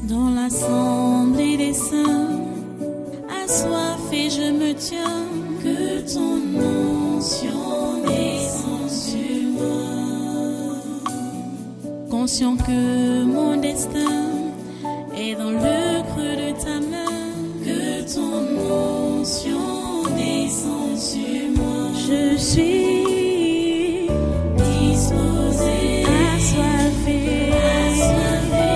Dans l'assemblée des saints, assoiffé je me tiens, que ton onction descende sur moi. Conscient que mon destin est dans le creux de ta main, que ton onction descende sur moi. Je suis disposé, assoiffé, que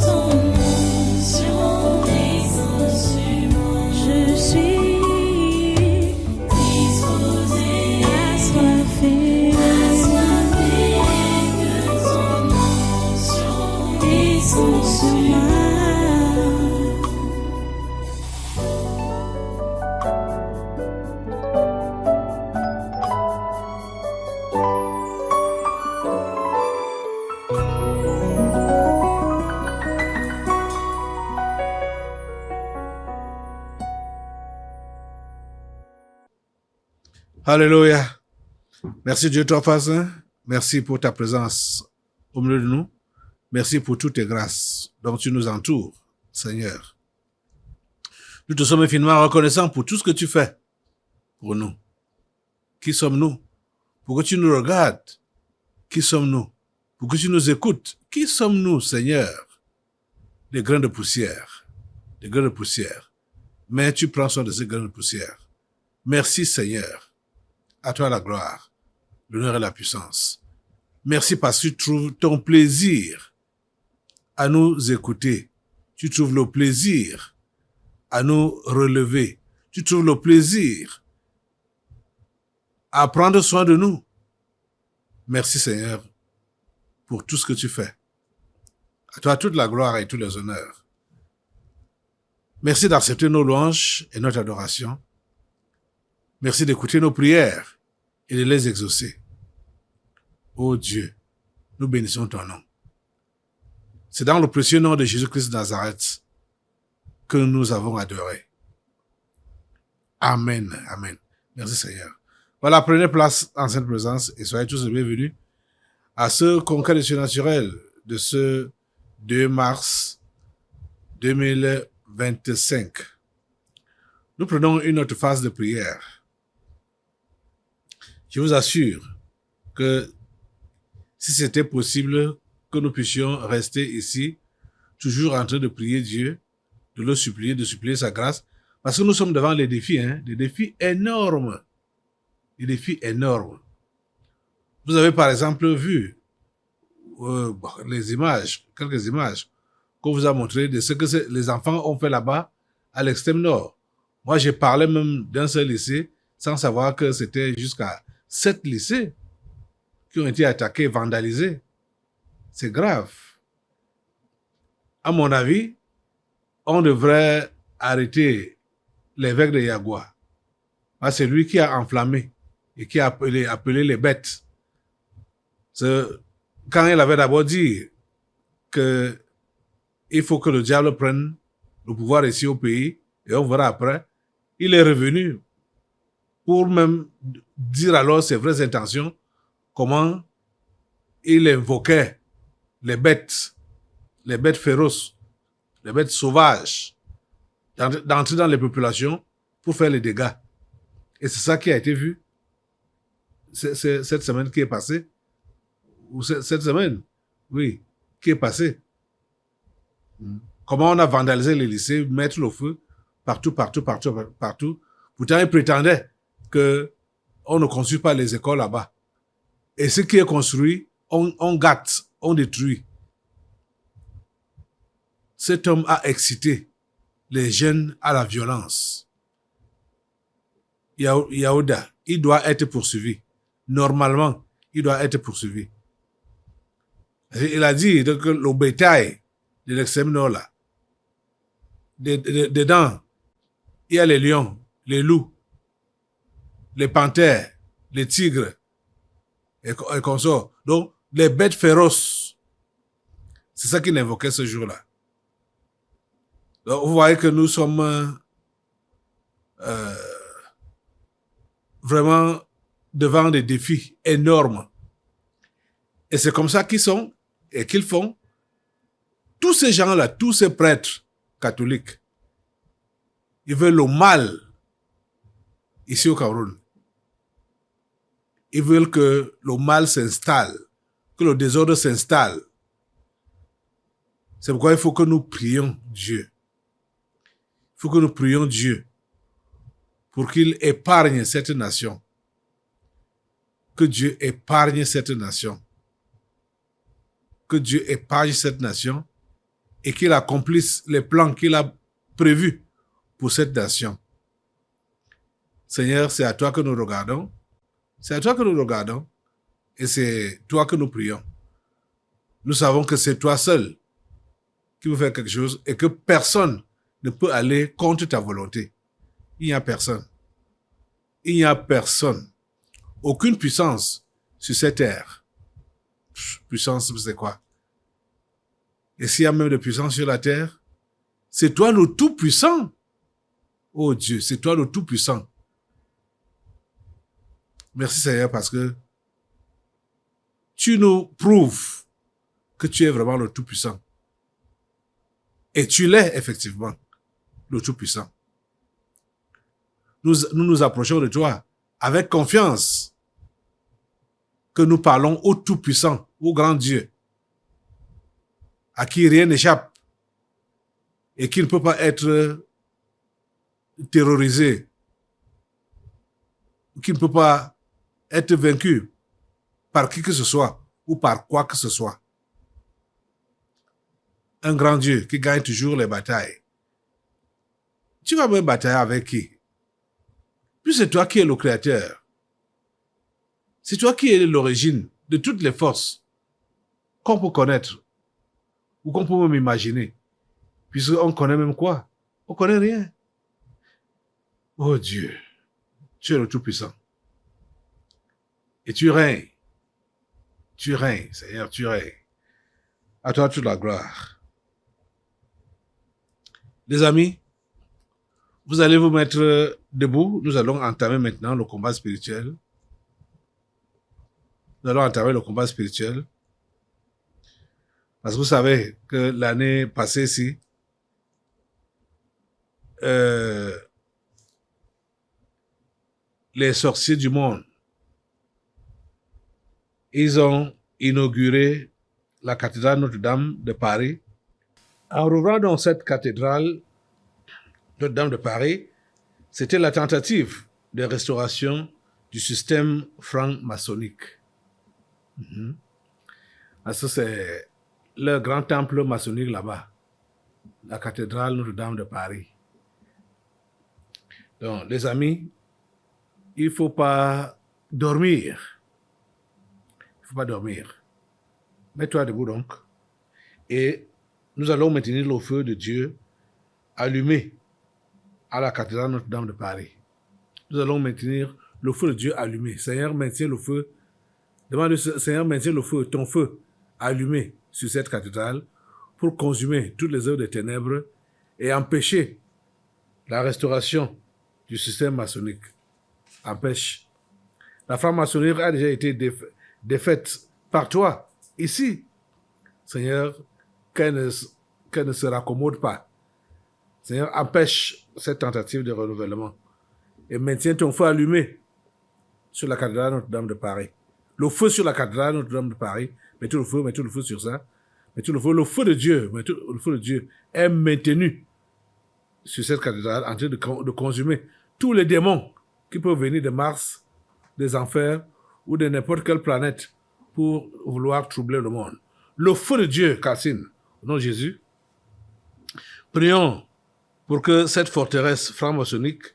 ton onction descende sur moi. Je suis disposé, assoiffé, que ton onction descende sur moi. Alléluia. Merci Dieu Toi Saint. Merci pour ta présence au milieu de nous. Merci pour toutes tes grâces dont tu nous entoures, Seigneur. Nous te sommes infiniment reconnaissants pour tout ce que tu fais pour nous. Qui sommes-nous? Pour que tu nous regardes. Qui sommes-nous? Pour que tu nous écoutes. Qui sommes-nous, Seigneur? Des grains de poussière. Des grains de poussière. Mais tu prends soin de ces grains de poussière. Merci, Seigneur. À toi la gloire, l'honneur et la puissance. Merci parce que tu trouves ton plaisir à nous écouter. Tu trouves le plaisir à nous relever. Tu trouves le plaisir à prendre soin de nous. Merci Seigneur pour tout ce que tu fais. À toi toute la gloire et tous les honneurs. Merci d'accepter nos louanges et notre adoration. Merci d'écouter nos prières et de les exaucer. Ô Dieu, nous bénissons ton nom. C'est dans le précieux nom de Jésus-Christ de Nazareth que nous avons adoré. Amen, amen. Merci Seigneur. Voilà, prenez place en cette présence et soyez tous les bienvenus à ce congrès surnaturel de ce 2 mars 2025. Nous prenons une autre phase de prière. Je vous assure que si c'était possible que nous puissions rester ici, toujours en train de prier Dieu, de le supplier, de supplier sa grâce, parce que nous sommes devant les défis, des défis énormes. Des défis énormes. Vous avez par exemple vu les images, quelques images qu'on vous a montrées de ce que les enfants ont fait là-bas à l'extrême nord. Moi, j'ai parlé même d'un seul lycée sans savoir que c'était jusqu'à 7 lycées qui ont été attaqués, vandalisés. C'est grave. À mon avis, on devrait arrêter l'évêque de Yagua. C'est lui qui a enflammé et qui a appelé les bêtes. Quand il avait d'abord dit qu'il faut que le diable prenne le pouvoir ici au pays, et on verra après, il est revenu pour même dire alors ses vraies intentions, comment il invoquait les bêtes féroces, les bêtes sauvages, d'entrer dans les populations pour faire les dégâts. Et c'est ça qui a été vu cette semaine qui est passée, ou cette semaine, oui, qui est passée. Comment on a vandalisé les lycées, mettre le feu partout. Pourtant, ils prétendaient qu'on ne construit pas les écoles là-bas. Et ce qui est construit, on gâte, on détruit. Cet homme a excité les jeunes à la violence. Yaouda, il doit être poursuivi. Normalement, il doit être poursuivi. Il a dit que le bétail de l'extrême nord là, dedans, il y a les lions, les loups, les panthères, les tigres et consorts. Donc, les bêtes féroces. C'est ça qu'il invoquait ce jour-là. Donc, vous voyez que nous sommes vraiment devant des défis énormes. Et c'est comme ça qu'ils sont et qu'ils font tous ces gens-là, tous ces prêtres catholiques, ils veulent le mal ici au Cameroun. Ils veulent que le mal s'installe, que le désordre s'installe. C'est pourquoi il faut que nous prions Dieu. Il faut que nous prions Dieu pour qu'il épargne cette nation. Que Dieu épargne cette nation. Que Dieu épargne cette nation et qu'il accomplisse les plans qu'il a prévus pour cette nation. Seigneur, c'est à toi que nous regardons. C'est à toi que nous regardons et c'est toi que nous prions. Nous savons que c'est toi seul qui veux faire quelque chose et que personne ne peut aller contre ta volonté. Il n'y a personne. Il n'y a personne. Aucune puissance sur cette terre. Puissance, c'est quoi? Et s'il y a même de puissance sur la terre, c'est toi le Tout-Puissant. Oh Dieu, c'est toi le Tout-Puissant. Merci Seigneur parce que tu nous prouves que tu es vraiment le Tout-Puissant. Et tu l'es effectivement, le Tout-Puissant. Nous nous approchons de toi avec confiance que nous parlons au Tout-Puissant, au grand Dieu, à qui rien n'échappe et qui ne peut pas être terrorisé, qui ne peut pas être vaincu par qui que ce soit ou par quoi que ce soit. Un grand Dieu qui gagne toujours les batailles. Tu vas même batailler avec qui? Puis c'est toi qui es le créateur. C'est toi qui es l'origine de toutes les forces qu'on peut connaître ou qu'on peut même imaginer. Puisqu'on connaît même quoi? On connaît rien. Oh Dieu, tu es le Tout-Puissant. Et tu règnes. Tu règnes, Seigneur, tu règnes. À toi toute la gloire. Les amis, vous allez vous mettre debout. Nous allons entamer maintenant le combat spirituel. Nous allons entamer le combat spirituel. Parce que vous savez que l'année passée ici, les sorciers du monde, ils ont inauguré la cathédrale Notre-Dame de Paris. En rouvrant dans cette cathédrale Notre-Dame de Paris, c'était la tentative de restauration du système franc-maçonnique. Parce que c'est le grand temple maçonnique là-bas, la cathédrale Notre-Dame de Paris. Donc, les amis, il ne faut pas dormir. Il ne faut pas dormir. Mets-toi debout donc. Et nous allons maintenir le feu de Dieu allumé à la cathédrale Notre-Dame de Paris. Nous allons maintenir le feu de Dieu allumé. Seigneur, maintiens le feu. Demande au Seigneur, maintiens le feu, ton feu allumé sur cette cathédrale pour consumer toutes les œuvres des ténèbres et empêcher la restauration du système maçonnique. Empêche. La franc-maçonnerie a déjà été défaite par toi, ici. Seigneur, qu'elle ne se raccommode pas. Seigneur, empêche cette tentative de renouvellement et maintiens ton feu allumé sur la cathédrale Notre-Dame de Paris. Le feu sur la cathédrale Notre-Dame de Paris, mettez le feu sur ça, mettez le feu de Dieu, le feu de Dieu est maintenu sur cette cathédrale en train de consumer tous les démons qui peuvent venir de Mars, des enfers ou de n'importe quelle planète pour vouloir troubler le monde. Le feu de Dieu, Cassine, au nom de Jésus, prions pour que cette forteresse franc-maçonnique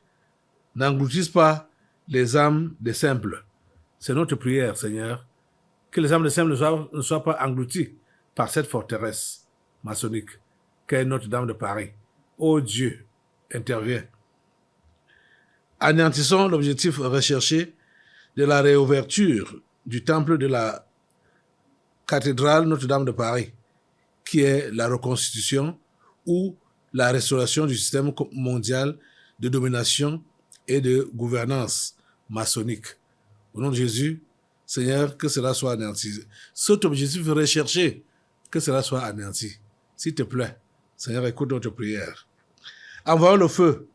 n'engloutisse pas les âmes des simples. C'est notre prière, Seigneur, que les âmes des simples ne soient pas englouties par cette forteresse maçonnique qu'est Notre-Dame de Paris. Oh Dieu, interviens. Anéantissons l'objectif recherché de la réouverture du temple de la cathédrale Notre-Dame de Paris, qui est la reconstitution ou la restauration du système mondial de domination et de gouvernance maçonnique. Au nom de Jésus, Seigneur, que cela soit anéanti. Cet objectif recherché, que cela soit anéanti. s'il te plaît, Seigneur, écoute notre prière. Envoie le feu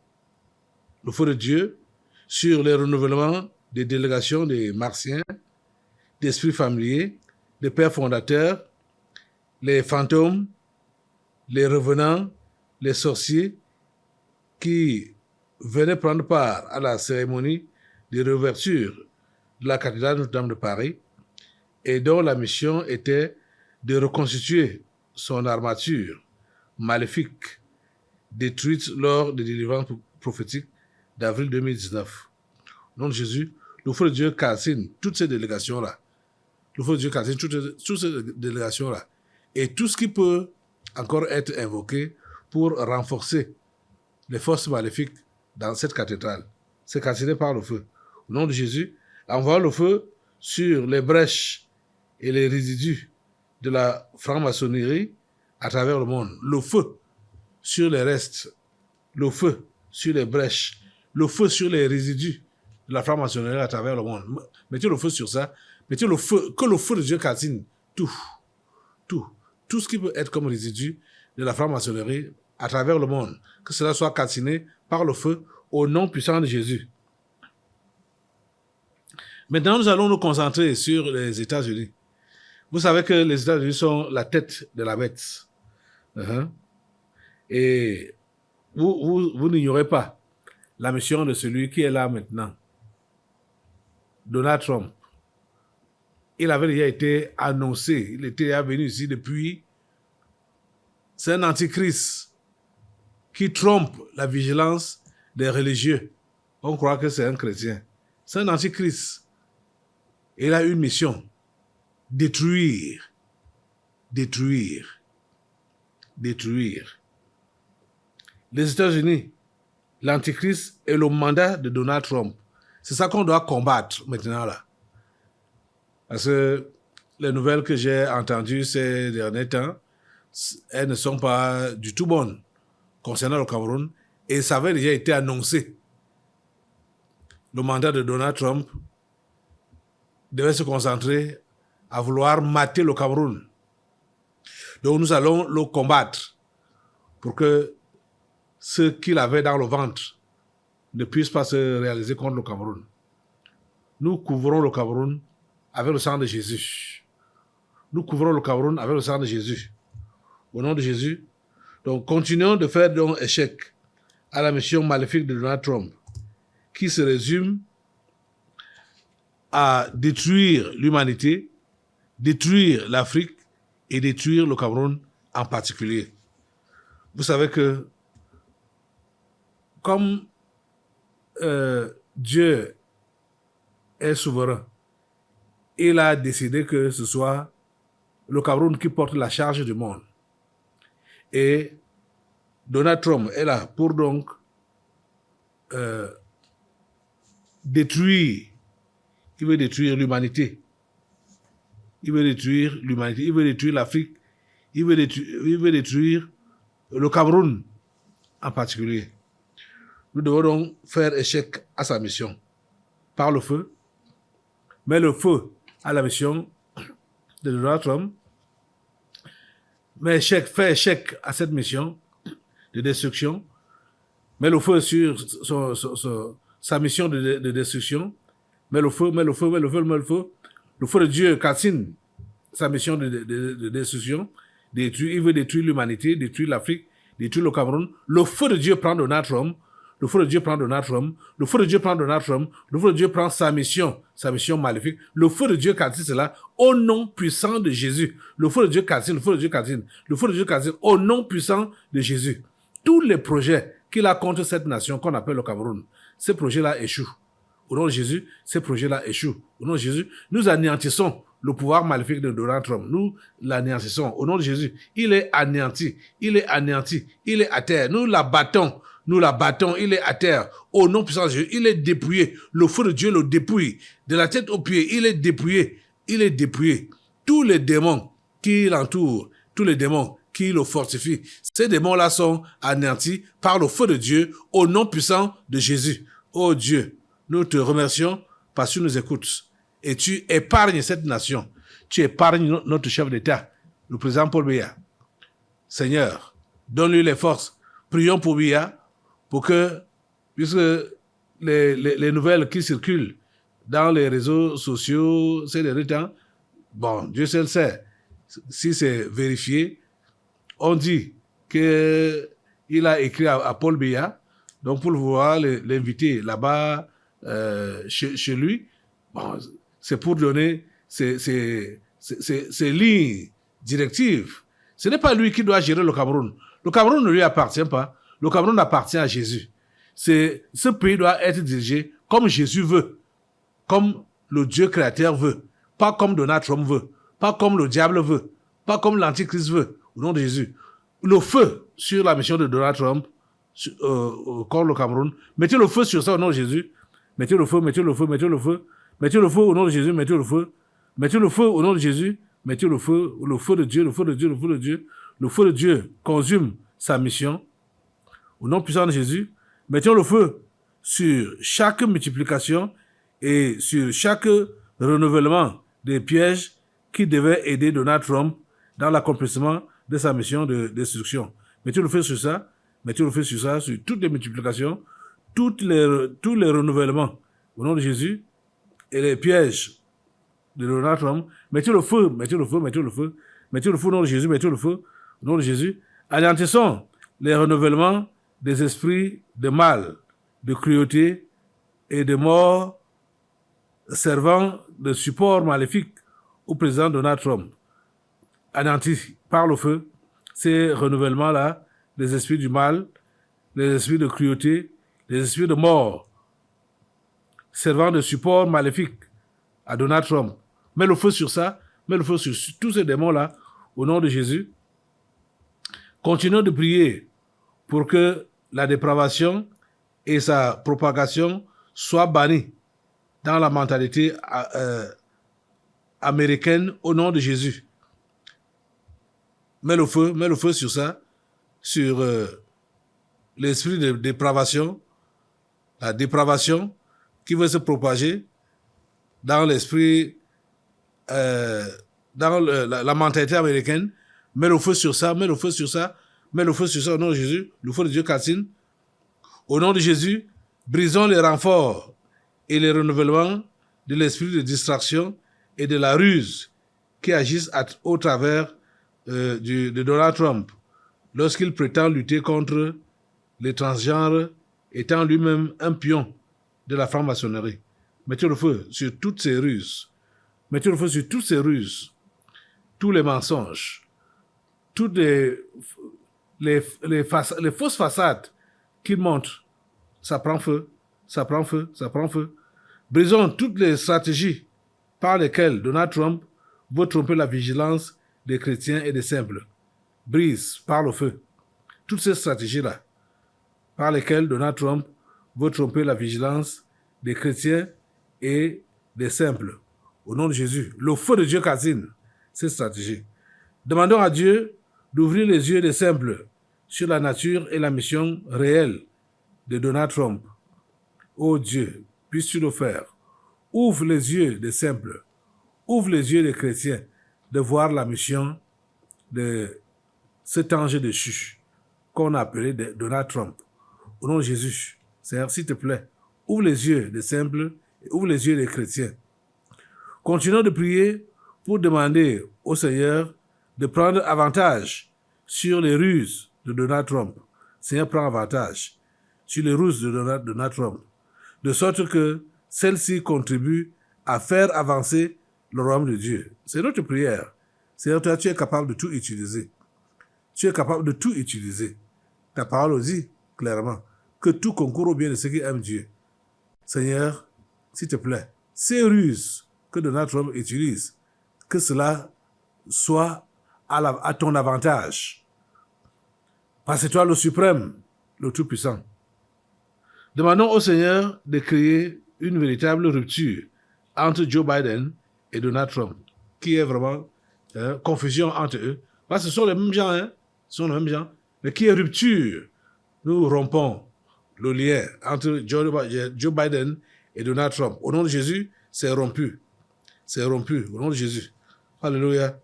de Dieu, sur les renouvellements des délégations des martiens, d'esprits familiers, des pères fondateurs, les fantômes, les revenants, les sorciers qui venaient prendre part à la cérémonie de réouverture de la cathédrale Notre-Dame de Paris et dont la mission était de reconstituer son armature maléfique détruite lors des délivrances prophétiques d'avril 2019. Au nom de Jésus, le feu de Dieu calcine toutes ces délégations-là. Le feu de Dieu calcine toutes ces délégations-là. Et tout ce qui peut encore être invoqué pour renforcer les forces maléfiques dans cette cathédrale, c'est calciné par le feu. Au nom de Jésus, envoie le feu sur les brèches et les résidus de la franc-maçonnerie à travers le monde. Le feu sur les restes, le feu sur les brèches, le feu sur les résidus de la franc-maçonnerie à travers le monde. Mettez le feu sur ça. Mettez le feu, que le feu de Dieu calcine tout ce qui peut être comme résidu de la franc-maçonnerie à travers le monde. Que cela soit calciné par le feu au nom puissant de Jésus. Maintenant, nous allons nous concentrer sur les États-Unis. Vous savez que les États-Unis sont la tête de la bête. Et vous n'ignorez pas la mission de celui qui est là maintenant, Donald Trump. Il avait déjà été annoncé, il était venu ici depuis. C'est un antichrist qui trompe la vigilance des religieux. On croit que c'est un chrétien. C'est un antichrist. Il a une mission: détruire. Les États-Unis, l'antichrist et le mandat de Donald Trump. C'est ça qu'on doit combattre maintenant là. Parce que les nouvelles que j'ai entendues ces derniers temps, elles ne sont pas du tout bonnes concernant le Cameroun. Et ça avait déjà été annoncé. Le mandat de Donald Trump devait se concentrer à vouloir mater le Cameroun. Donc nous allons le combattre pour que ce qu'il avait dans le ventre ne puisse pas se réaliser contre le Cameroun. Nous couvrons le Cameroun avec le sang de Jésus. Nous couvrons le Cameroun avec le sang de Jésus. Au nom de Jésus. Donc continuons de faire donc échec à la mission maléfique de Donald Trump, qui se résume à détruire l'humanité, détruire l'Afrique et détruire le Cameroun en particulier. Vous savez que comme Dieu est souverain, il a décidé que ce soit le Cameroun qui porte la charge du monde. Et Donald Trump est là pour donc détruire. Il veut détruire l'humanité. Il veut détruire l'humanité. Il veut détruire l'Afrique. Il veut détruire le Cameroun en particulier. Nous devons donc faire échec à sa mission par le feu. Mais le feu à la mission de Donald Trump. Mais fait échec à cette mission de destruction. Mais le feu sur sa mission de destruction. Mais le feu. Le feu de Dieu calcine sa mission de destruction. Il veut détruire l'humanité, détruire l'Afrique, détruire le Cameroun. Le feu de Dieu prend Donald Trump. Le feu de Dieu prend Donald Trump. Le feu de Dieu prend Donald Trump. Le feu de Dieu prend sa mission maléfique. Le feu de Dieu calcine cela au nom puissant de Jésus. Le feu de Dieu calcine, le feu de Dieu calcine. Le feu de Dieu calcine au nom puissant de Jésus. Tous les projets qu'il a contre cette nation qu'on appelle le Cameroun, ces projets-là échouent. Au nom de Jésus, ces projets-là échouent. Au nom de Jésus, nous anéantissons le pouvoir maléfique de Donald Trump. Nous l'anéantissons. Au nom de Jésus, il est anéanti. Il est anéanti. Il est à terre. Nous l'abattons. Il est à terre. Au nom puissant de Jésus, il est dépouillé. Le feu de Dieu le dépouille. De la tête aux pieds, il est dépouillé. Il est dépouillé. Tous les démons qui l'entourent, tous les démons qui le fortifient, ces démons-là sont anéantis par le feu de Dieu au nom puissant de Jésus. Oh Dieu, nous te remercions parce que tu nous écoutes. Et tu épargnes cette nation. Tu épargnes notre chef d'État, le président Paul Biya. Seigneur, donne-lui les forces. Prions pour Biya, pour que, puisque les nouvelles qui circulent dans les réseaux sociaux ces derniers temps, bon, Dieu seul sait si c'est vérifié. On dit qu'il a écrit à Paul Biya, donc pour pouvoir l'inviter là-bas chez lui. Bon, c'est pour donner ses lignes directives. Ce n'est pas lui qui doit gérer le Cameroun. Le Cameroun ne lui appartient pas. Le Cameroun appartient à Jésus. Ce pays doit être dirigé comme Jésus veut, comme le Dieu créateur veut, pas comme Donald Trump veut, pas comme le diable veut, pas comme l'Antichrist veut, au nom de Jésus. Le feu sur la mission de Donald Trump contre le Cameroun. Mettez le feu sur ça au nom de Jésus. Mettez le feu, mettez le feu, mettez le feu. Mettez le feu au nom de Jésus, mettez le feu. Mettez le feu au nom de Jésus. Mettez le feu de Dieu, le feu de Dieu, le feu de Dieu. Le feu de Dieu consume sa mission. Au nom puissant de Jésus, mettons le feu sur chaque multiplication et sur chaque renouvellement des pièges qui devaient aider Donald Trump dans l'accomplissement de sa mission de destruction. Mettez le feu sur ça, mettez le feu sur ça, sur toutes les multiplications, tous les renouvellements au nom de Jésus et les pièges de Donald Trump. Mettez le feu, mettez le feu, mettez le feu, mettez le feu au nom de Jésus, mettez le feu au nom de Jésus. Anéantissons les renouvellements des esprits de mal, de cruauté et de mort servant de support maléfique au président Donald Trump. Anéantis par le feu ces renouvellements-là, les esprits du mal, les esprits de cruauté, les esprits de mort servant de support maléfique à Donald Trump. Mets le feu sur ça, mets le feu sur tous ces démons-là, au nom de Jésus. Continuons de prier pour que la dépravation et sa propagation soient bannies dans la mentalité américaine au nom de Jésus. Mets le feu sur ça, sur l'esprit de dépravation, la dépravation qui veut se propager dans l'esprit, dans la mentalité américaine. Mets le feu sur ça, mets le feu sur ça, mets le feu sur ça au nom de Jésus, le feu de Dieu Katsine. Au nom de Jésus, brisons les renforts et les renouvellements de l'esprit de distraction et de la ruse qui agissent au travers de Donald Trump lorsqu'il prétend lutter contre les transgenres, étant lui-même un pion de la franc-maçonnerie. Mettez le feu sur toutes ces ruses. Mettez le feu sur toutes ces ruses, tous les mensonges, toutes les fausses façades qu'il montre. Ça prend feu, ça prend feu, ça prend feu. Brisons toutes les stratégies par lesquelles Donald Trump veut tromper la vigilance des chrétiens et des simples. Brise par le feu toutes ces stratégies-là par lesquelles Donald Trump veut tromper la vigilance des chrétiens et des simples. Au nom de Jésus, le feu de Dieu casine ces stratégies. Demandons à Dieu d'ouvrir les yeux des simples sur la nature et la mission réelle de Donald Trump. Ô Dieu, puisses-tu le faire? Ouvre les yeux des simples, ouvre les yeux des chrétiens de voir la mission de cet ange déchu qu'on a appelé Donald Trump. Au nom de Jésus, Seigneur, s'il te plaît, ouvre les yeux des simples et ouvre les yeux des chrétiens. Continuons de prier pour demander au Seigneur de prendre avantage sur les ruses de Donald Trump. Seigneur, prends avantage sur les ruses de Donald Trump, de sorte que celles-ci contribuent à faire avancer le royaume de Dieu. C'est notre prière. Seigneur, toi, tu es capable de tout utiliser. Tu es capable de tout utiliser. Ta parole dit clairement que tout concourt au bien de ceux qui aiment Dieu. Seigneur, s'il te plaît, ces ruses que Donald Trump utilise, que cela soit à ton avantage. Parce que toi, le suprême, le tout-puissant. Demandons au Seigneur de créer une véritable rupture entre Joe Biden et Donald Trump, qui est vraiment confusion entre eux. Parce que ce sont les mêmes gens, mais qui est rupture. Nous rompons le lien entre Joe Biden et Donald Trump. Au nom de Jésus, c'est rompu. C'est rompu, au nom de Jésus. Alléluia.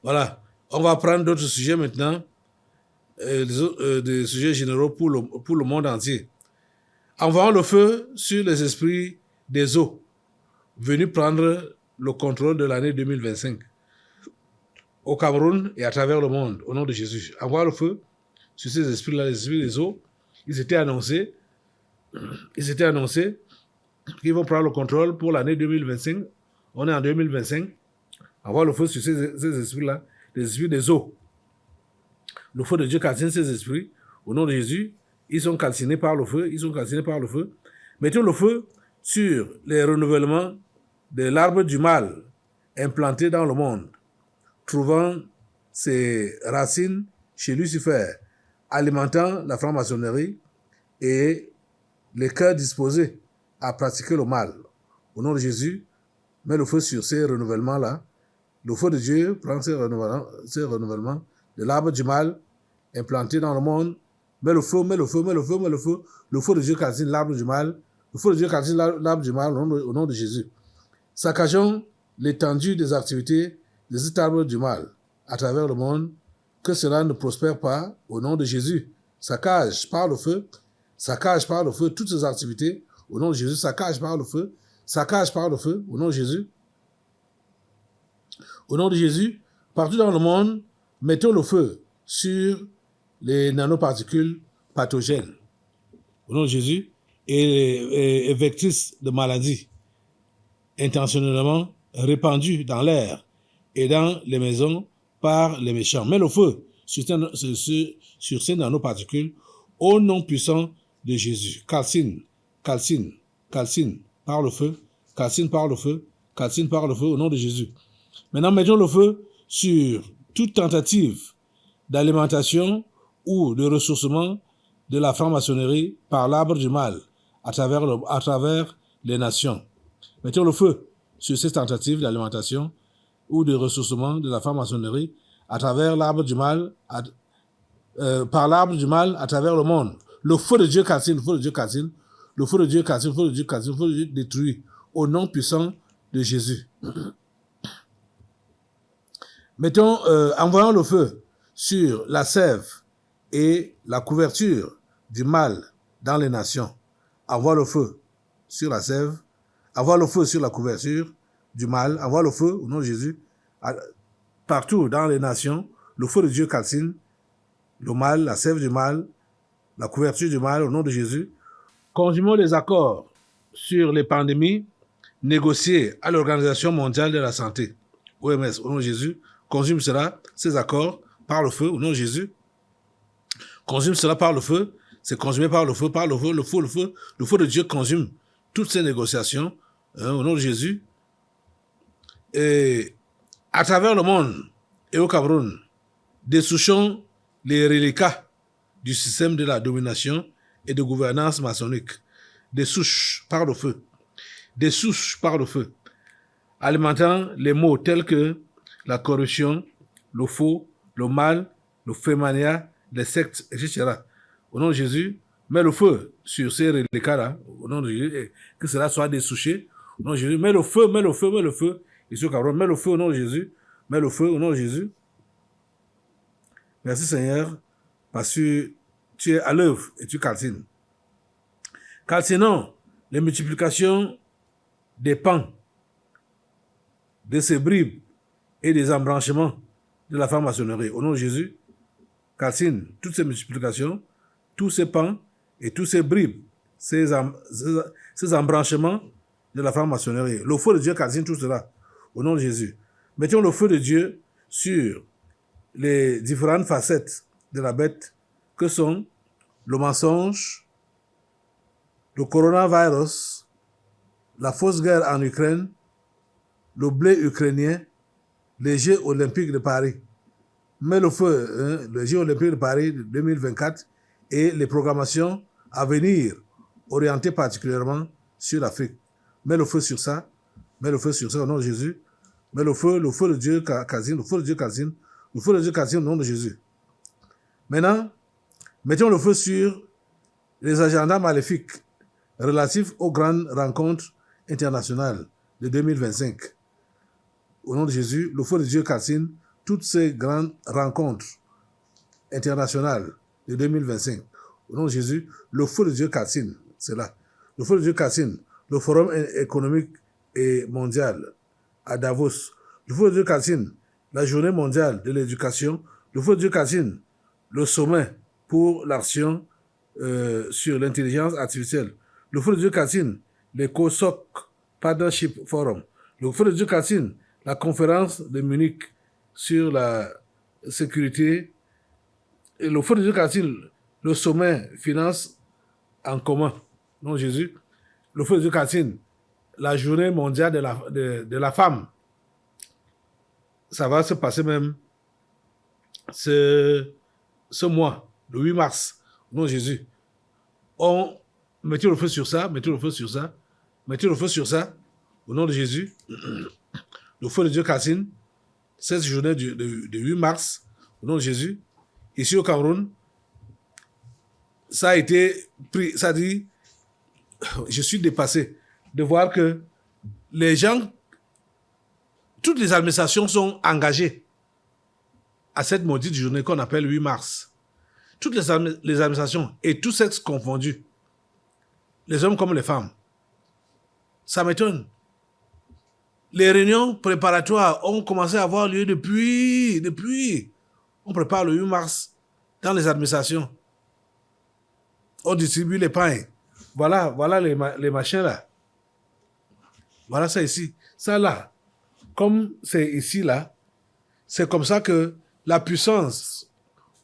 Voilà. On va prendre d'autres sujets maintenant, des sujets généraux pour le monde entier. Envoyons le feu sur les esprits des eaux, venus prendre le contrôle de l'année 2025 au Cameroun et à travers le monde, au nom de Jésus. Envoyons le feu sur ces esprits-là, les esprits des eaux. Ils étaient annoncés qu'ils vont prendre le contrôle pour l'année 2025. On est en 2025. Envoie le feu sur ces esprits-là, les esprits des eaux. Le feu de Dieu calcine ces esprits. Au nom de Jésus, ils sont calcinés par le feu. Mettons le feu sur les renouvellements de l'arbre du mal implanté dans le monde, trouvant ses racines chez Lucifer, alimentant la franc-maçonnerie et les cœurs disposés à pratiquer le mal. Au nom de Jésus, mets le feu sur ces renouvellements-là. Le feu de Dieu prend ces renouvellements de l'arbre du mal implanté dans le monde. Mets le feu. Le feu de Dieu calcine l'arbre du mal. Le feu de Dieu calcine l'arbre du mal au nom de Jésus. Saccageons l'étendue des activités de cet arbre du mal à travers le monde. Que cela ne prospère pas au nom de Jésus. Saccage par le feu toutes ces activités au nom de Jésus. Saccage par le feu au nom de Jésus. Au nom de Jésus, partout dans le monde, mettons le feu sur les nanoparticules pathogènes au nom de Jésus et vectrices de maladies intentionnellement répandues dans l'air et dans les maisons par les méchants. Mets le feu sur ces nanoparticules au nom puissant de Jésus. Calcine par le feu au nom de Jésus. Maintenant, mettons le feu sur toute tentative d'alimentation ou de ressourcement de la franc-maçonnerie par l'arbre du mal à travers les nations. Mettons le feu sur ces tentatives d'alimentation ou de ressourcement de la franc-maçonnerie à travers l'arbre du mal, par l'arbre du mal à travers le monde. Le feu de Dieu calcine, le feu de Dieu détruit au nom puissant de Jésus. Envoyons le feu sur la sève et la couverture du mal dans les nations. Envoie le feu sur la sève, envoie le feu sur la couverture du mal, envoie le feu au nom de Jésus partout dans les nations. Le feu de Dieu calcine le mal, la sève du mal, la couverture du mal au nom de Jésus. Consumons les accords sur les pandémies négociés à l'Organisation mondiale de la santé, OMS, au nom de Jésus. Consume cela, ces accords, par le feu, au nom de Jésus. Consume cela par le feu, c'est consumé par le feu, le feu de Dieu consume toutes ces négociations, au nom de Jésus. Et à travers le monde et au Cameroun, dessouchons les reliquats du système de la domination et de gouvernance maçonnique. Des souches par le feu, alimentant les maux tels que la corruption, le faux, le mal, le fémania, les sectes, etc. Au nom de Jésus, mets le feu sur ces reliquats-là, au nom de Jésus, et que cela soit dessouché. Au nom de Jésus, mets le feu. Et sur Cameroun, mets le feu au nom de Jésus. Mets le feu au nom de Jésus. Merci Seigneur, parce que tu es à l'œuvre et tu calcines. Calcinons les multiplications des pans, de ces bribes et des embranchements de la franc-maçonnerie. Au nom de Jésus, calcine toutes ces multiplications, tous ces pans et tous ces bribes, ces embranchements de la franc-maçonnerie. Le feu de Dieu calcine tout cela. Au nom de Jésus. Mettons le feu de Dieu sur les différentes facettes de la bête que sont le mensonge, le coronavirus, la fausse guerre en Ukraine, le blé ukrainien, les Jeux olympiques de Paris. Mets le feu, les Jeux olympiques de Paris 2024 et les programmations à venir orientées particulièrement sur l'Afrique. Mets le feu sur ça au nom de Jésus. Mets le feu de Dieu calcine, au nom de Jésus. Maintenant, mettons le feu sur les agendas maléfiques relatifs aux grandes rencontres internationales de 2025. Au nom de Jésus, le feu de Dieu calcine toutes ces grandes rencontres internationales de 2025. Au nom de Jésus, le feu de Dieu calcine, c'est là. Le feu de Dieu calcine le forum économique et mondial à Davos. Le feu de Dieu calcine la journée mondiale de l'éducation. Le feu de Dieu calcine le sommet pour l'action sur l'intelligence artificielle. Le feu de Dieu calcine l'ECOSOC Partnership Forum. Le feu de Dieu calcine la conférence de Munich sur la sécurité. Et le feu de Dieu calcine le sommet finance en commun. Non, Jésus. Le feu de Dieu calcine la journée mondiale de la femme. Ça va se passer même ce mois, le 8 mars. Non, Jésus. On mettez le feu sur ça, mettez le feu sur ça, mettez le feu sur ça, au nom de Jésus. Le feu de Dieu calcine cette journée de 8 mars, au nom de Jésus. Ici au Cameroun, ça a été pris, ça dit, je suis dépassé de voir que les gens, toutes les administrations sont engagées à cette maudite journée qu'on appelle 8 mars. Toutes les administrations, et tous sexes confondus, les hommes comme les femmes. Ça m'étonne. Les réunions préparatoires ont commencé à avoir lieu depuis. On prépare le 8 mars dans les administrations. On distribue les pains. Voilà les machins là. Voilà ça ici. Ça là, comme c'est ici là, c'est comme ça que la puissance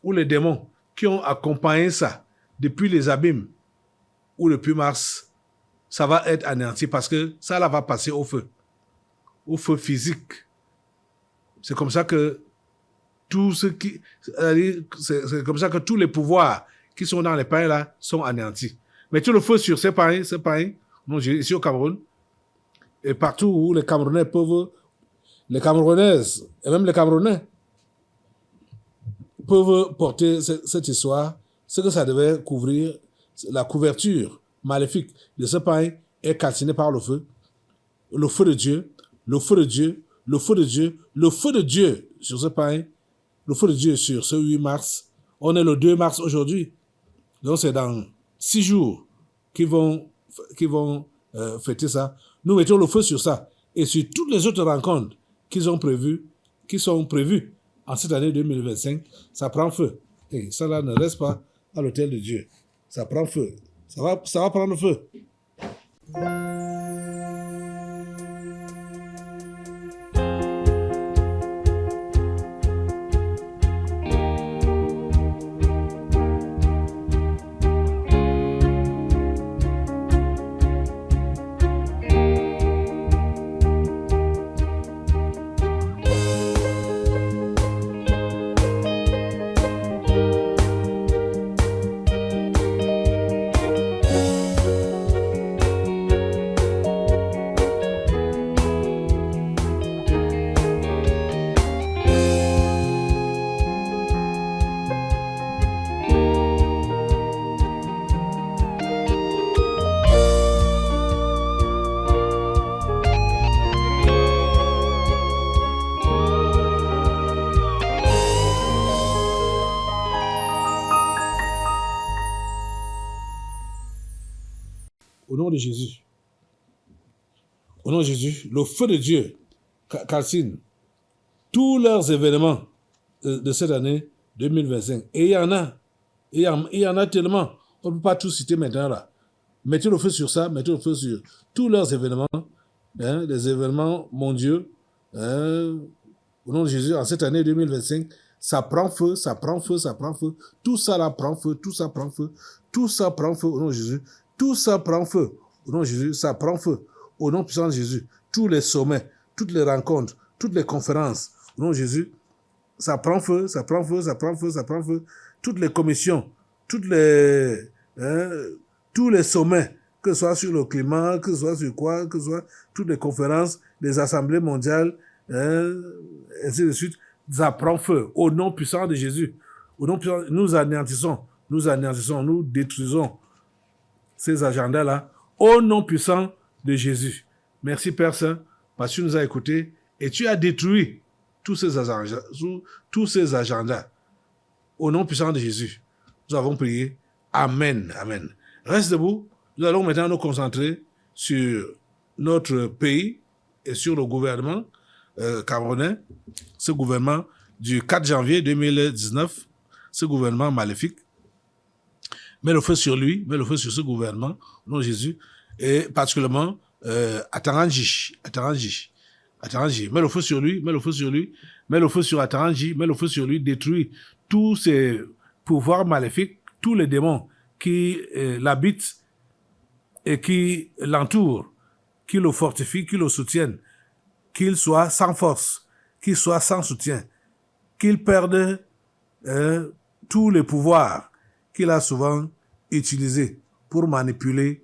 ou les démons qui ont accompagné ça depuis les abîmes ou depuis mars, ça va être anéanti parce que ça là va passer au feu physique. C'est comme ça que c'est comme ça que tous les pouvoirs qui sont dans les pains là sont anéantis. Mettez le feu sur ces pains, non, ici au Cameroun, et partout où les Camerounais peuvent, les Camerounaises et même les Camerounais peuvent porter cette histoire, ce que ça devait couvrir, la couverture maléfique de ce pain est calcinée par le feu de Dieu, le feu de Dieu, le feu de Dieu, le feu de Dieu sur ce pain, le feu de Dieu sur ce 8 mars. On est le 2 mars aujourd'hui. Donc c'est dans 6 jours qu'ils vont fêter ça. Nous mettons le feu sur ça. Et sur toutes les autres rencontres qui sont prévues en cette année 2025, ça prend feu. Et ça là ne reste pas à l'autel de Dieu. Ça prend feu. Ça va prendre feu. Au nom de Jésus. Au nom de Jésus, le feu de Dieu calcine tous leurs événements de cette année 2025. Et il y en a tellement. On ne peut pas tout citer maintenant là. Mettez le feu sur ça, mettez le feu sur tous leurs événements, les événements mondiaux. Au nom de Jésus, en cette année 2025, ça prend feu, ça prend feu, ça prend feu. Tout ça là prend feu, tout ça prend feu. Tout ça prend feu au nom de Jésus. Tout ça prend feu. Au nom de Jésus, ça prend feu. Au nom puissant de Jésus, tous les sommets, toutes les rencontres, toutes les conférences, au nom de Jésus, ça prend feu, ça prend feu, ça prend feu, ça prend feu. Toutes les commissions, tous les sommets, que ce soit sur le climat, que ce soit sur quoi, que ce soit toutes les conférences, les assemblées mondiales, ainsi de suite, ça prend feu. Au nom puissant de Jésus, au nom puissant, nous anéantissons, nous détruisons ces agendas-là, au nom puissant de Jésus. Merci Père Saint, parce que tu nous as écoutés et tu as détruit tous ces agendas. Au nom puissant de Jésus, nous avons prié. Amen. Amen. Reste debout. Nous allons maintenant nous concentrer sur notre pays et sur le gouvernement camerounais. Ce gouvernement du 4 janvier 2019, ce gouvernement maléfique. Mets le feu sur lui, mets le feu sur ce gouvernement, au nom de Jésus, et particulièrement Ataranji. Mets le feu sur lui, mets le feu sur lui, mets le feu sur Ataranji, mets le feu sur lui, détruis tous ces pouvoirs maléfiques, tous les démons qui l'habitent et qui l'entourent, qui le fortifient, qui le soutiennent, qu'il soit sans force, qu'il soit sans soutien, qu'il perde tous les pouvoirs qu'il a souvent utilisés pour manipuler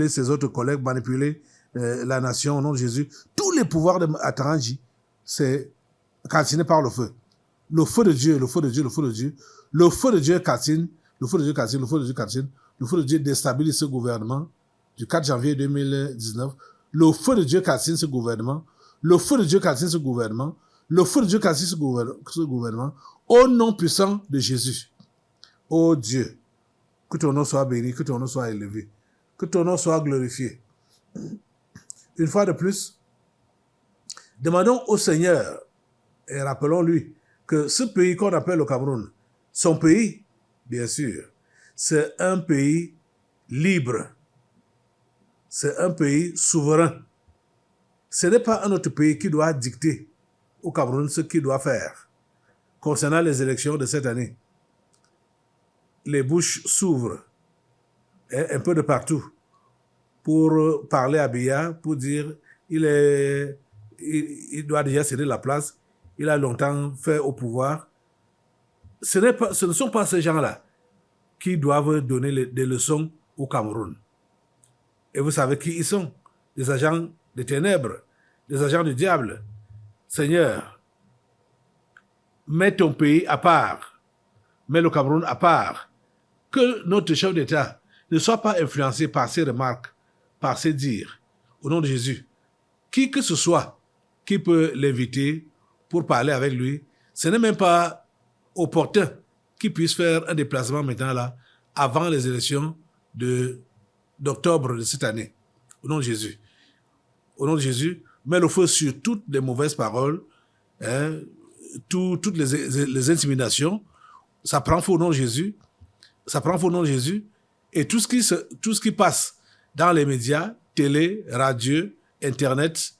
ses autres collègues, manipuler la nation au nom de Jésus. Tous les pouvoirs de Ataranji, c'est calciné par le feu. Le feu de Dieu, le feu de Dieu, le feu de Dieu. Le feu de Dieu calcine, le feu de Dieu calcine, le feu de Dieu calcine. Le feu de Dieu déstabilise ce gouvernement du 4 janvier 2019. Le feu de Dieu calcine ce gouvernement. Le feu de Dieu calcine ce gouvernement. Le feu de Dieu calcine ce gouvernement. Au nom puissant de Jésus. Ô Dieu, que ton nom soit béni, que ton nom soit élevé, que ton nom soit glorifié. Une fois de plus, demandons au Seigneur et rappelons-lui que ce pays qu'on appelle le Cameroun, son pays, bien sûr, c'est un pays libre. C'est un pays souverain. Ce n'est pas un autre pays qui doit dicter au Cameroun ce qu'il doit faire. Concernant les élections de cette année, les bouches s'ouvrent un peu de partout pour parler à Biya, pour dire il doit déjà céder la place, il a longtemps fait au pouvoir. Ce ne sont pas ces gens-là qui doivent donner des leçons au Cameroun. Et vous savez qui ils sont? Des agents des ténèbres, des agents du diable. Seigneur, mets ton pays à part, mets le Cameroun à part. Que notre chef d'État ne soit pas influencé par ses remarques, par ses dires, au nom de Jésus. Qui que ce soit qui peut l'inviter pour parler avec lui, ce n'est même pas opportun qu'il puisse faire un déplacement maintenant là, avant les élections d'octobre de cette année. Au nom de Jésus. Au nom de Jésus, mets le feu sur toutes les mauvaises paroles, toutes les intimidations. Ça prend feu au nom de Jésus. Ça prend feu au nom de Jésus. Et tout ce qui passe dans les médias, télé, radio, Internet,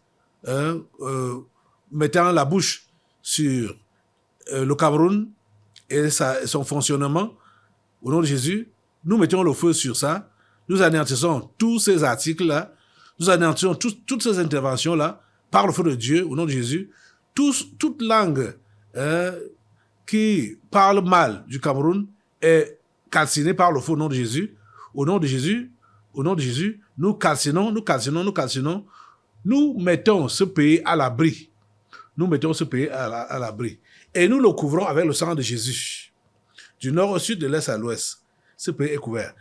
mettant la bouche sur le Cameroun et son fonctionnement, au nom de Jésus, nous mettons le feu sur ça. Nous anéantissons tous ces articles-là. Nous anéantissons toutes ces interventions-là par le feu de Dieu, au nom de Jésus. Toute langue qui parle mal du Cameroun est calcinée par le feu au nom de Jésus. Au nom de Jésus, au nom de Jésus, nous calcinons. Nous mettons ce pays à l'abri. Nous mettons ce pays à l'abri. Et nous le couvrons avec le sang de Jésus. Du nord au sud, de l'est à l'ouest. Ce pays est couvert.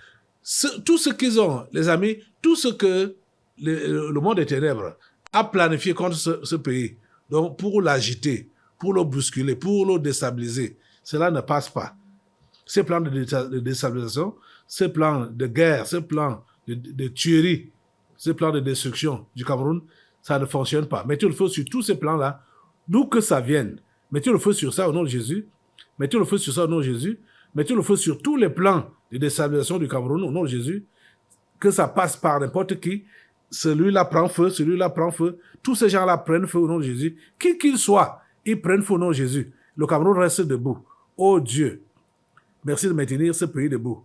Tout ce qu'ils ont, les amis, tout ce que le monde des ténèbres a planifié contre ce pays, donc pour l'agiter, pour le bousculer, pour le déstabiliser, cela ne passe pas. Ces plans de déstabilisation, ces plans de guerre, ces plans de tuerie, ces plans de destruction du Cameroun, ça ne fonctionne pas. Mettez le feu sur tous ces plans-là, d'où que ça vienne. Mettez le feu sur ça au nom de Jésus. Mettez le feu sur ça au nom de Jésus. Mettez le feu sur tous les plans de déstabilisation du Cameroun au nom de Jésus. Que ça passe par n'importe qui. Celui-là prend feu, celui-là prend feu. Tous ces gens-là prennent feu au nom de Jésus. Qui qu'ils soient, ils prennent feu au nom de Jésus. Le Cameroun reste debout. Oh Dieu, merci de maintenir ce pays debout.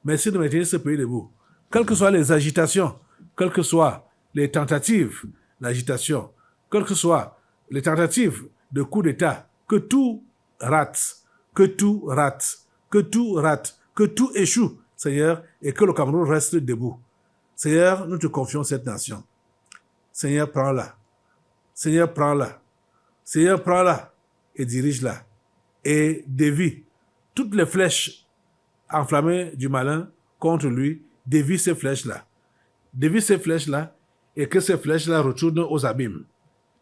Merci de maintenir ce pays debout. Quelles que soient les agitations, quelles que soient les tentatives d'agitation, quelles que soient les tentatives de coup d'État, que tout rate, que tout rate, que tout rate, que tout échoue, Seigneur, et que le Cameroun reste debout. Seigneur, nous te confions cette nation. Seigneur, prends-la. Seigneur, prends-la. Seigneur, prends-la et dirige-la. Et dévie toutes les flèches enflammées du malin contre lui, dévie ces flèches-là. Dévie ces flèches-là et que ces flèches-là retournent aux abîmes.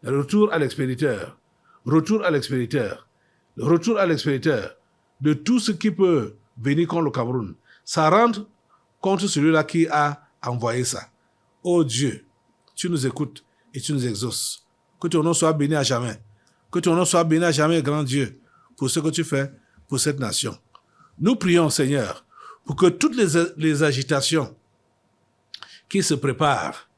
Retourne à l'expéditeur. retour à l'expéditeur. Le retour à l'expéditeur de tout ce qui peut venir contre le Cameroun. Ça rentre contre celui-là qui a envoyé ça. Oh Dieu, tu nous écoutes et tu nous exauces. Que ton nom soit béni à jamais. Que ton nom soit béni à jamais, grand Dieu, pour ce que tu fais pour cette nation. Nous prions, Seigneur, pour que toutes les agitations qui se préparent,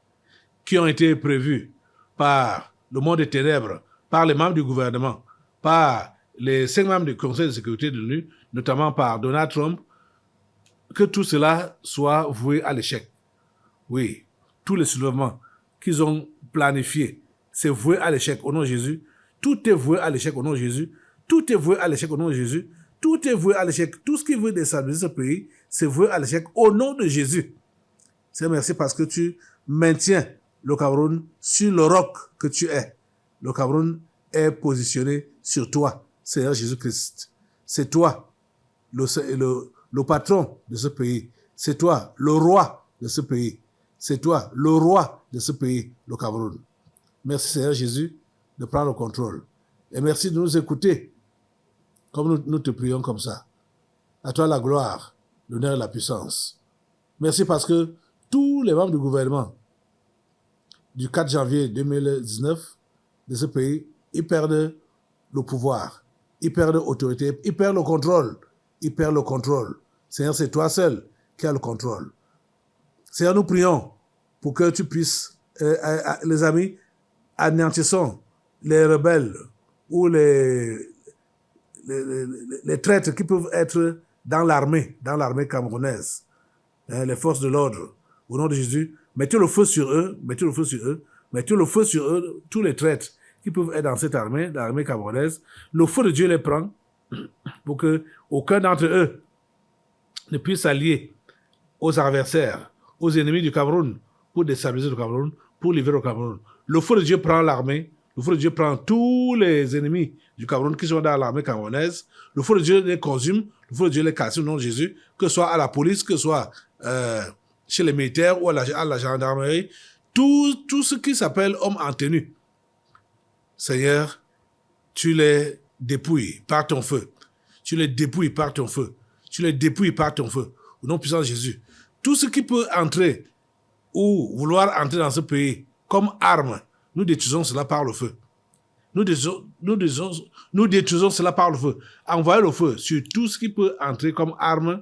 qui ont été prévues par le monde des ténèbres, par les membres du gouvernement, par les 5 membres du Conseil de sécurité de l'ONU, notamment par Donald Trump, que tout cela soit voué à l'échec. Oui, tous les soulèvements qu'ils ont planifiés, c'est voué à l'échec au nom de Jésus. Tout est voué à l'échec au nom de Jésus. Tout est voué à l'échec au nom de Jésus. Tout est voué à l'échec. Tout ce qui veut déstabiliser ce pays, c'est voué à l'échec au nom de Jésus. Seigneur, merci parce que tu maintiens le Cameroun sur le roc que tu es. Le Cameroun est positionné sur toi, Seigneur Jésus-Christ. C'est toi, le patron de ce pays. C'est toi, le roi de ce pays. C'est toi, le roi de ce pays, le Cameroun. Merci, Seigneur Jésus, de prendre le contrôle. Et merci de nous écouter comme nous te prions comme ça. À toi la gloire, l'honneur et la puissance. Merci parce que tous les membres du gouvernement du 4 janvier 2019 de ce pays, ils perdent le pouvoir, ils perdent l'autorité, ils perdent le contrôle. Ils perdent le contrôle. Seigneur, c'est toi seul qui as le contrôle. Seigneur, nous prions pour que tu puisses, les amis, anéantissons les rebelles ou les traîtres qui peuvent être dans l'armée camerounaise, les forces de l'ordre. Au nom de Jésus, mettez le feu sur eux, mettez le feu sur eux, mettez le feu sur eux, tous les traîtres qui peuvent être dans cette armée, dans l'armée camerounaise. Le feu de Dieu les prend pour que aucun d'entre eux ne puisse s'allier aux adversaires, aux ennemis du Cameroun, pour déstabiliser le Cameroun, pour livrer le Cameroun. Le feu de Dieu prend l'armée, le feu de Dieu prend tous les ennemis du Cameroun qui sont dans l'armée camerounaise, le feu de Dieu les consume, le feu de Dieu les casse au nom de Jésus, que ce soit à la police, que ce soit chez les militaires ou à la gendarmerie, tout ce qui s'appelle homme en tenue. Seigneur, tu les dépouilles par ton feu. Tu les dépouilles par ton feu. Tu les dépouilles par ton feu. Au nom puissant de Jésus. Tout ce qui peut entrer ou vouloir entrer dans ce pays comme arme, nous détruisons cela par le feu. Nous détruisons cela par le feu. Envoyez le feu sur tout ce qui peut entrer comme arme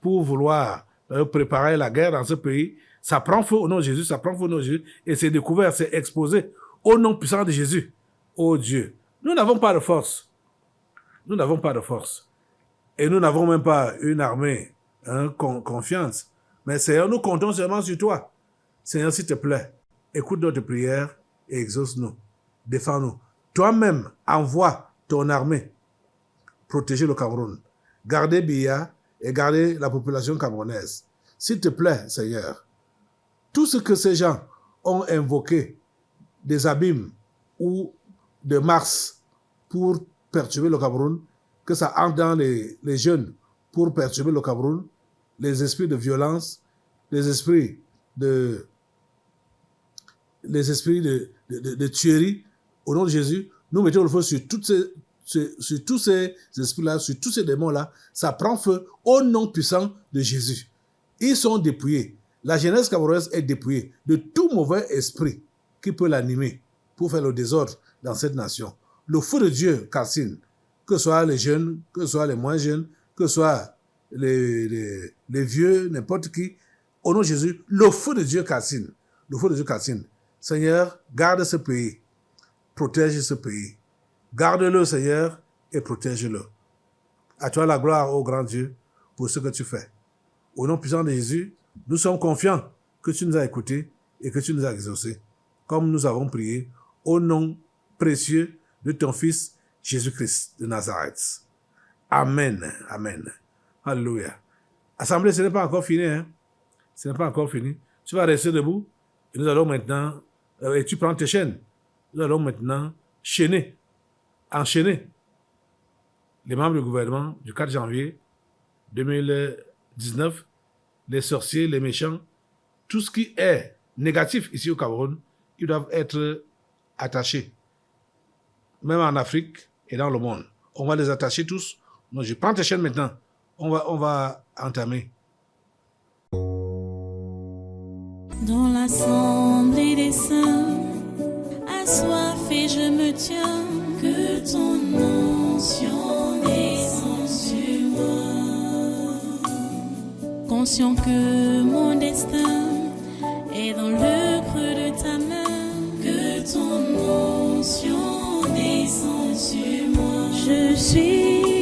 pour vouloir préparer la guerre dans ce pays. Ça prend feu au nom de Jésus, ça prend feu au nom de Jésus et c'est découvert, c'est exposé au nom puissant de Jésus. Oh Dieu, nous n'avons pas de force. Nous n'avons pas de force. Et nous n'avons même pas une armée confiance. Mais Seigneur, nous comptons seulement sur toi. Seigneur, s'il te plaît, écoute notre prière et exauce-nous. Défends-nous. Toi-même, envoie ton armée. Protéger le Cameroun. Garder Biya et garder la population camerounaise. S'il te plaît, Seigneur, tout ce que ces gens ont invoqué, des abîmes ou de Mars pour perturber le Cameroun, que ça entre dans les jeunes pour perturber le Cameroun, les esprits de violence, les esprits de tuerie, au nom de Jésus, nous mettons le feu sur tous ces esprits-là, sur tous ces démons-là, ça prend feu au nom puissant de Jésus. Ils sont dépouillés. La jeunesse camerounaise est dépouillée de tout mauvais esprit qui peut l'animer pour faire le désordre dans cette nation. Le feu de Dieu calcine, que ce soit les jeunes, que ce soit les moins jeunes, que ce soit les vieux, n'importe qui, au nom de Jésus, le feu de Dieu calcine. Le feu de Dieu calcine. Seigneur, garde ce pays. Protège ce pays. Garde-le, Seigneur, et protège-le. À toi la gloire, ô grand Dieu, pour ce que tu fais. Au nom puissant de Jésus, nous sommes confiants que tu nous as écoutés et que tu nous as exaucés, comme nous avons prié, au nom précieux de ton Fils, Jésus-Christ de Nazareth. Amen. Amen. Alléluia. Assemblée, ce n'est pas encore fini. Ce n'est pas encore fini. Tu vas rester debout et nous allons maintenant, et tu prends tes chaînes. Nous allons maintenant enchaîner les membres du gouvernement du 4 janvier 2019, les sorciers, les méchants, tout ce qui est négatif ici au Cameroun, ils doivent être attachés. même en Afrique et dans le monde. On va les attacher tous. Moi, je prends tes chaînes maintenant. On va entamer. Dans l'assemblée des saints, assoiffé je me tiens, que ton onction descende sur moi. Conscient que mon destin est dans le creux de ta main, que ton onction descende sur moi. Je suis